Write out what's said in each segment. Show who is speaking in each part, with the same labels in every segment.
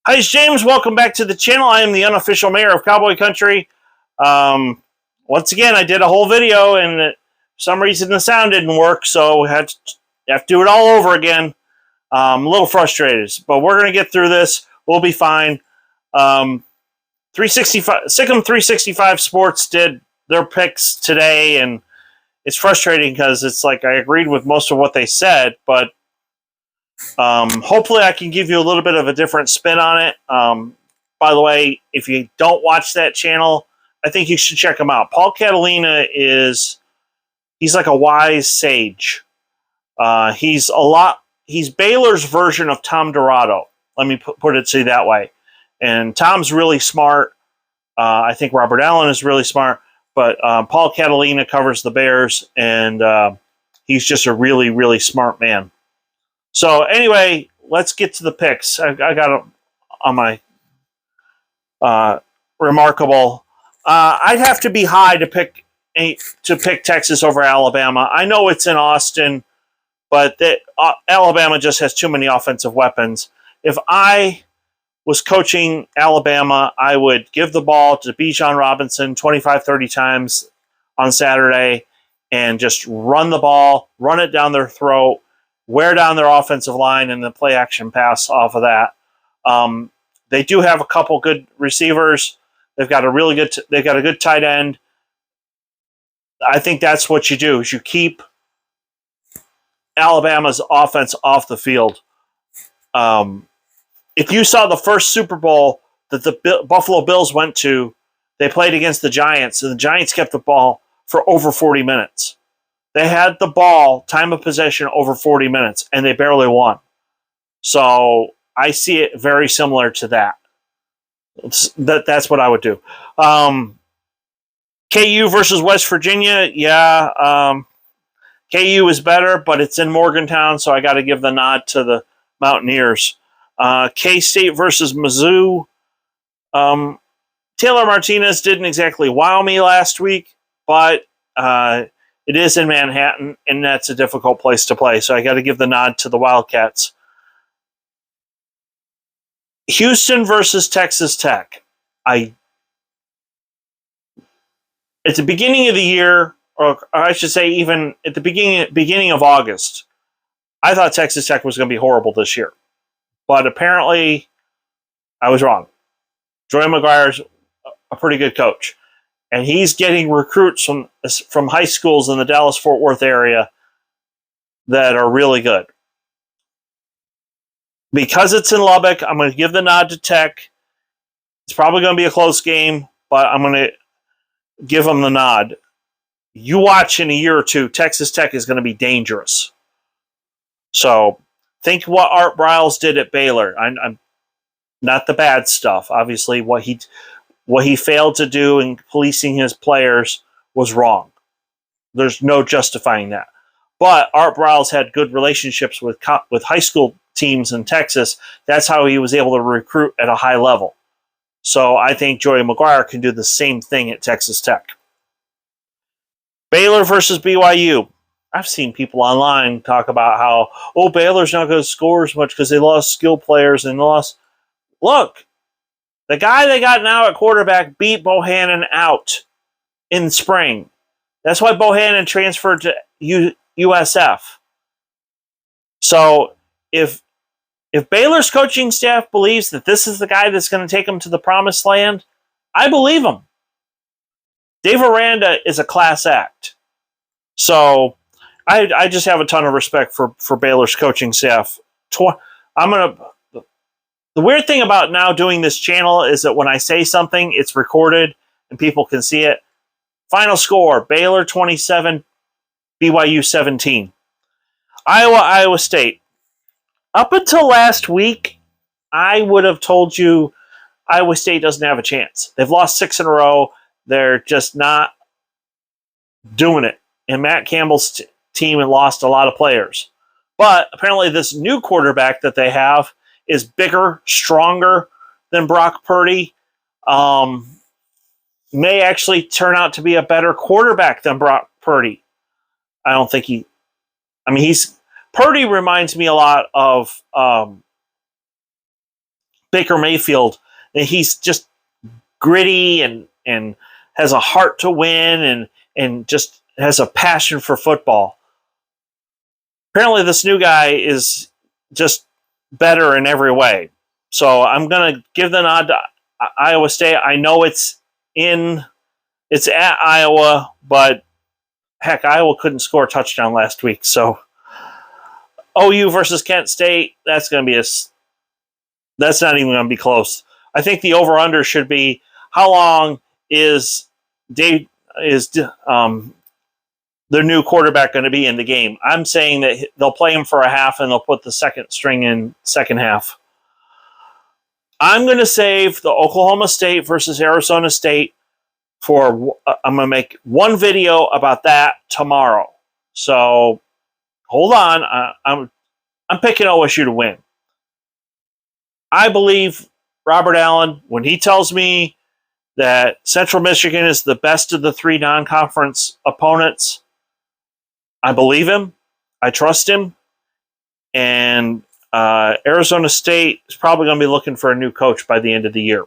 Speaker 1: Hi, it's James. Welcome back to the channel. I am the unofficial mayor of Cowboy Country. Once again, I did a whole video, and for some reason the sound didn't work, so I have to do it all over again. I'm a little frustrated, but we're going to get through this. We'll be fine. 365 Sikkim 365 Sports did their picks today, and it's frustrating because it's like I agreed with most of what they said, but hopefully I can give you a little bit of a different spin on it. By the way, if you don't watch that channel, I think you should check him out. Paul Catalina he's like a wise sage. He's Baylor's version of Tom Dorado. Let me put it to you that way. And Tom's really smart. I think Robert Allen is really smart, but Paul Catalina covers the Bears, and he's just a really, really smart man. So anyway, let's get to the picks. I got them on my remarkable. I'd have to be high to pick Texas over Alabama. I know it's in Austin, but Alabama just has too many offensive weapons. If I was coaching Alabama, I would give the ball to Bijan Robinson 25, 30 times on Saturday and just run the ball, run it down their throat, wear down their offensive line, and then play action pass off of that. They do have a couple good receivers. They've got a good tight end. I think that's what you do, is you keep Alabama's offense off the field. If you saw the first Super Bowl that the Buffalo Bills went to, they played against the Giants, and the Giants kept the ball for over 40 minutes. They had the ball, time of possession, over 40 minutes, and they barely won. So I see it very similar to that. That's what I would do. KU versus West Virginia, yeah. KU is better, but it's in Morgantown, so I got to give the nod to the Mountaineers. K-State versus Mizzou. Taylor Martinez didn't exactly wow me last week, but it is in Manhattan, and that's a difficult place to play, so I got to give the nod to the Wildcats. Houston versus Texas Tech. At the beginning of the year, or I should say even at the beginning of August, I thought Texas Tech was going to be horrible this year. But apparently, I was wrong. Joey McGuire's a pretty good coach. And he's getting recruits from high schools in the Dallas-Fort Worth area that are really good. Because it's in Lubbock, I'm going to give the nod to Tech. It's probably going to be a close game, but I'm going to give them the nod. You watch in a year or two, Texas Tech is going to be dangerous. So think what Art Briles did at Baylor. I'm not the bad stuff. Obviously, what he failed to do in policing his players was wrong. There's no justifying that. But Art Briles had good relationships with high school teams in Texas. That's how he was able to recruit at a high level. So I think Joey McGuire can do the same thing at Texas Tech. Baylor versus BYU. I've seen people online talk about how, Baylor's not going to score as much because they lost skilled players and lost. Look, the guy they got now at quarterback beat Bohannon out in spring. That's why Bohannon transferred to USF. So if Baylor's coaching staff believes that this is the guy that's going to take them to the promised land, I believe him. Dave Aranda is a class act. So I just have a ton of respect for Baylor's coaching staff. The weird thing about now doing this channel is that when I say something, it's recorded and people can see it. Final score, Baylor 27, BYU 17. Iowa State. Up until last week, I would have told you Iowa State doesn't have a chance. They've lost 6 in a row. They're just not doing it. And Matt Campbell's team had lost a lot of players. But apparently this new quarterback that they have is bigger, stronger than Brock Purdy. May actually turn out to be a better quarterback than Brock Purdy. I don't think Purdy reminds me a lot of Baker Mayfield. And he's just gritty and has a heart to win and just has a passion for football. Apparently, this new guy is just better in every way. So I'm going to give the nod to Iowa State. I know it's at Iowa, but heck, Iowa couldn't score a touchdown last week. So OU versus Kent State, that's not even going to be close. I think the over/under should be how long is their new quarterback going to be in the game. I'm saying that they'll play him for a half and they'll put the second string in second half. I'm going to save the Oklahoma State versus Arizona State for, I'm going to make one video about that tomorrow. So hold on. I'm picking OSU to win. I believe Robert Allen, when he tells me that Central Michigan is the best of the three non-conference opponents, I believe him. I trust him. And Arizona State is probably going to be looking for a new coach by the end of the year.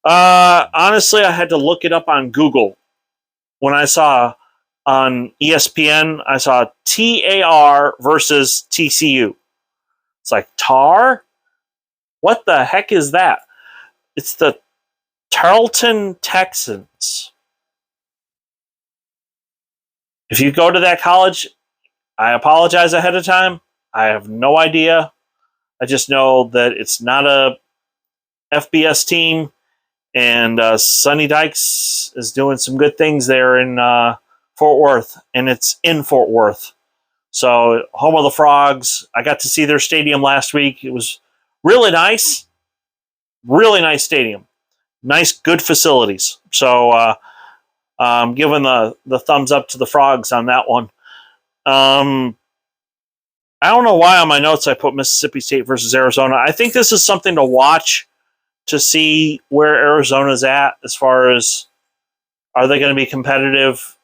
Speaker 1: Honestly, I had to look it up on Google. When I saw on ESPN, I saw TAR versus TCU. It's like, TAR? What the heck is that? It's the Tarleton Texans. If you go to that college, I apologize ahead of time. I have no idea. I just know that it's not a FBS team, and Sonny Dykes is doing some good things there in Fort Worth, and it's in Fort Worth. So, home of the Frogs. I got to see their stadium last week. It was really nice. Really nice stadium. Nice, good facilities. So, giving the thumbs up to the Frogs on that one. I don't know why on my notes I put Mississippi State versus Arizona. I think this is something to watch to see where Arizona's at as far as, are they going to be competitive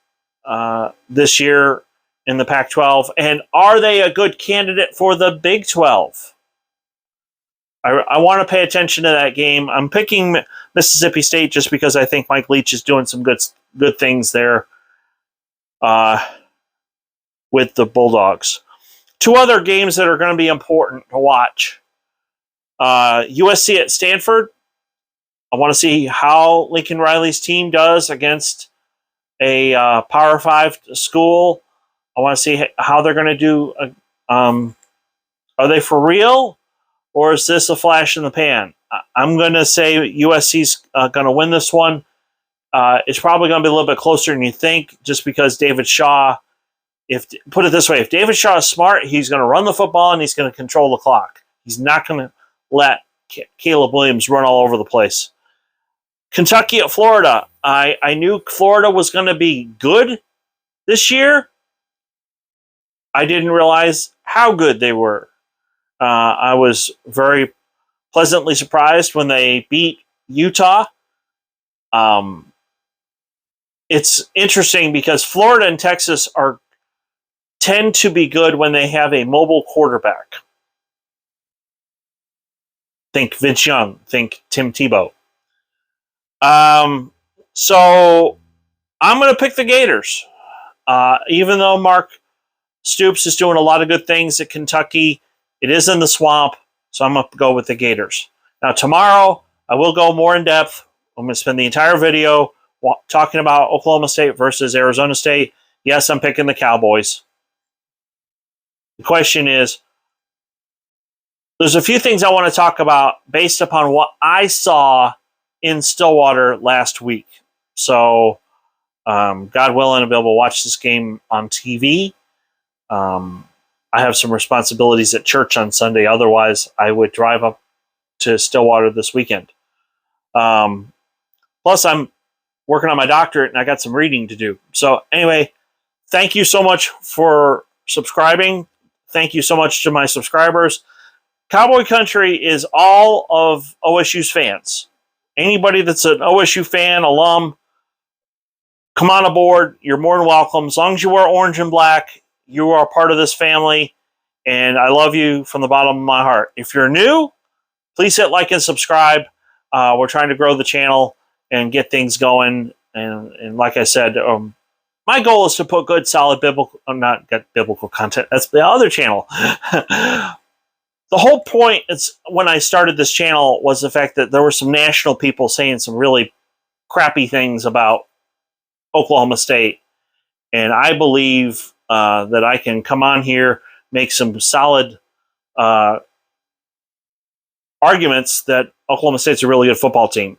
Speaker 1: this year in the Pac-12, and are they a good candidate for the Big 12? I want to pay attention to that game. I'm picking Mississippi State just because I think Mike Leach is doing some good things there with the Bulldogs. Two other games that are going to be important to watch. USC at Stanford. I want to see how Lincoln Riley's team does against a Power 5 school. I want to see how they're going to do. Are they for real, or is this a flash in the pan? I'm going to say USC's going to win this one. It's probably going to be a little bit closer than you think, just because David Shaw, put it this way, if David Shaw is smart, he's going to run the football and he's going to control the clock. He's not going to let Caleb Williams run all over the place. Kentucky at Florida. I knew Florida was going to be good this year. I didn't realize how good they were. I was very pleasantly surprised when they beat Utah. It's interesting because Florida and Texas tend to be good when they have a mobile quarterback. Think Vince Young. Think Tim Tebow. So I'm going to pick the Gators. Even though Mark Stoops is doing a lot of good things at Kentucky, it is in the swamp, so I'm going to go with the Gators. Now, tomorrow, I will go more in depth. I'm going to spend the entire video talking about Oklahoma State versus Arizona State. Yes, I'm picking the Cowboys. The question is, there's a few things I want to talk about based upon what I saw in Stillwater last week. So, God willing, I'll be able to watch this game on TV. I have some responsibilities at church on Sunday. Otherwise, I would drive up to Stillwater this weekend. Plus, I'm working on my doctorate, and I got some reading to do. So, anyway, thank you so much for subscribing. Thank you so much to my subscribers. Cowboy Country is all of OSU's fans. Anybody that's an OSU fan, alum, come on aboard. You're more than welcome. As long as you wear orange and black, you are a part of this family, and I love you from the bottom of my heart. If you're new, please hit like and subscribe. We're trying to grow the channel and get things going. And like I said, my goal is to put good, solid biblical, not biblical content. That's the other channel. The whole point is when I started this channel was the fact that there were some national people saying some really crappy things about Oklahoma State. And I believe that I can come on here, make some solid arguments that Oklahoma State's a really good football team.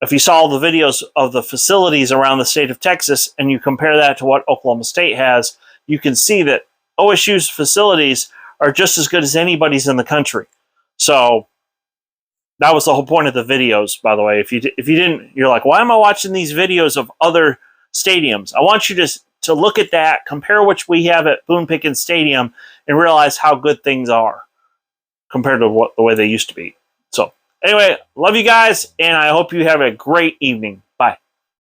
Speaker 1: If you saw the videos of the facilities around the state of Texas and you compare that to what Oklahoma State has, you can see that OSU's facilities are just as good as anybody's in the country. So that was the whole point of the videos, by the way. If you didn't, you're like, why am I watching these videos of other stadiums? I want you to look at that, compare which we have at Boone Pickens Stadium, and realize how good things are compared to the way they used to be. So anyway, love you guys, and I hope you have a great evening.